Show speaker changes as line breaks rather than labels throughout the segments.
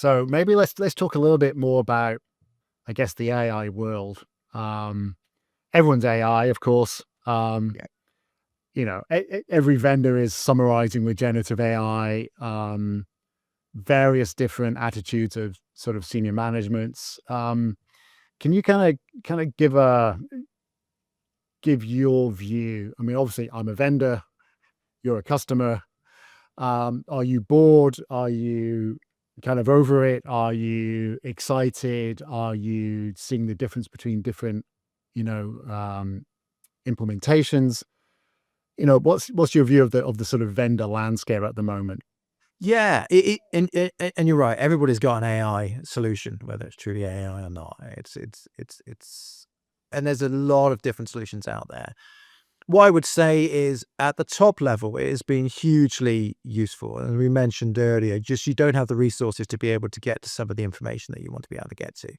So maybe let's talk a little bit more about, I guess, the AI world. Everyone's AI, of course.
Yeah.
Every vendor is summarizing with generative AI. Various different attitudes of sort of senior managements. Can you kind of give your view? I mean, obviously, I'm a vendor. You're a customer. Are you bored? Are you kind of over it? Are you excited? Are you seeing the difference between different, implementations? What's your view of the sort of vendor landscape at the moment?
Yeah, and you're right. Everybody's got an AI solution, whether it's truly AI or not. And there's a lot of different solutions out there. What I would say is at the top level, it has been hugely useful. And we mentioned earlier, just you don't have the resources to be able to get to some of the information that you want to be able to get to.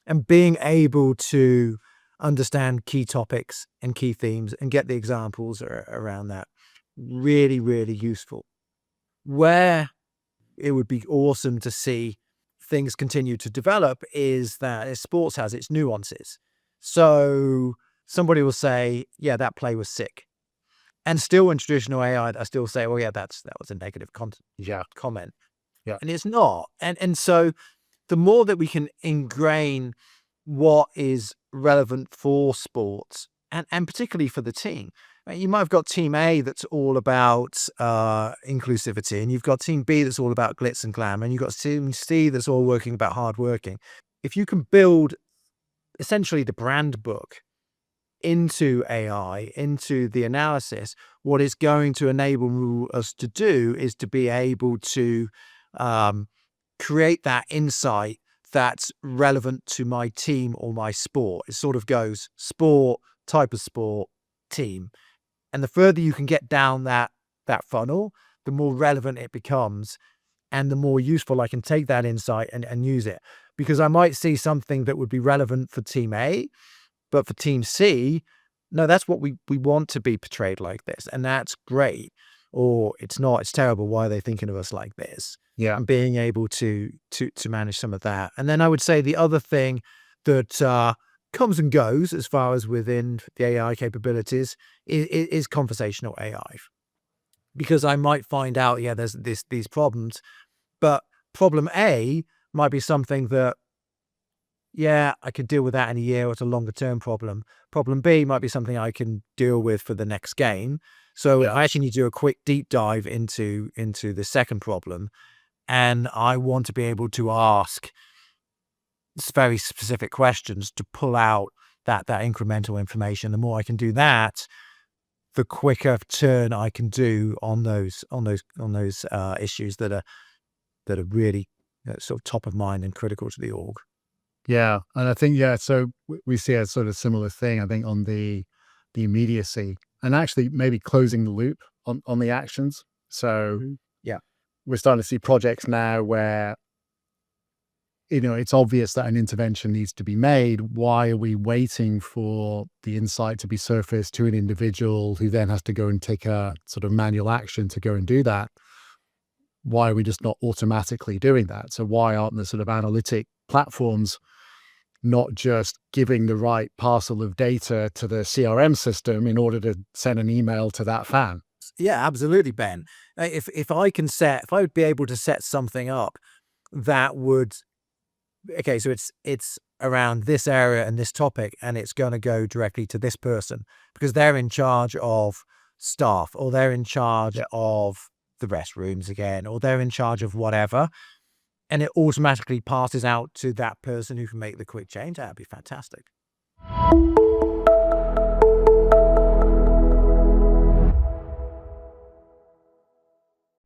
And being able to understand key topics and key themes and get the examples around that, really, really useful. Where it would be awesome to see things continue to develop is that sports has its nuances. So somebody will say, yeah, that play was sick. And still in traditional AI, I still say, well, yeah, that was a negative comment.
Yeah.
And it's not. And so the more that we can ingrain what is relevant for sports and particularly for the team. You might have got team A that's all about inclusivity, and you've got team B that's all about glitz and glam, and you've got team C that's all working about hard working. If you can build essentially the brand book into AI, into the analysis, what it's going to enable us to do is to be able to create that insight that's relevant to my team or my sport. It sort of goes sport, type of sport, team. And the further you can get down that funnel, the more relevant it becomes and the more useful I can take that insight and use it. Because I might see something that would be relevant for team A, but for team C, no, that's what we want to be portrayed like this. And that's great. Or it's not, it's terrible. Why are they thinking of us like this?
Yeah.
And being able to manage some of that. And then I would say the other thing that comes and goes as far as within the AI capabilities is conversational AI. Because I might find out, yeah, there's these problems, but problem A might be something that, yeah, I could deal with that in a year, or it's a longer term problem. Problem B might be something I can deal with for the next game. So I actually need to do a quick deep dive into the second problem. And I want to be able to ask very specific questions to pull out that incremental information. The more I can do that, the quicker turn I can do on those issues that are really sort of top of mind and critical to the org.
Yeah. And I think, so we see a sort of similar thing, I think, on the immediacy and actually maybe closing the loop on the actions. So
yeah,
we're starting to see projects now where, it's obvious that an intervention needs to be made. Why are we waiting for the insight to be surfaced to an individual who then has to go and take a sort of manual action to go and do that? Why are we just not automatically doing that? So why aren't the sort of analytic platforms not just giving the right parcel of data to the CRM system in order to send an email to that fan?
Yeah, absolutely, Ben. If I would be able to set something up that would, okay, so it's around this area and this topic, and it's going to go directly to this person because they're in charge of staff, or they're in charge of the restrooms again, or they're in charge of whatever, and it automatically passes out to that person who can make the quick change. That'd be fantastic.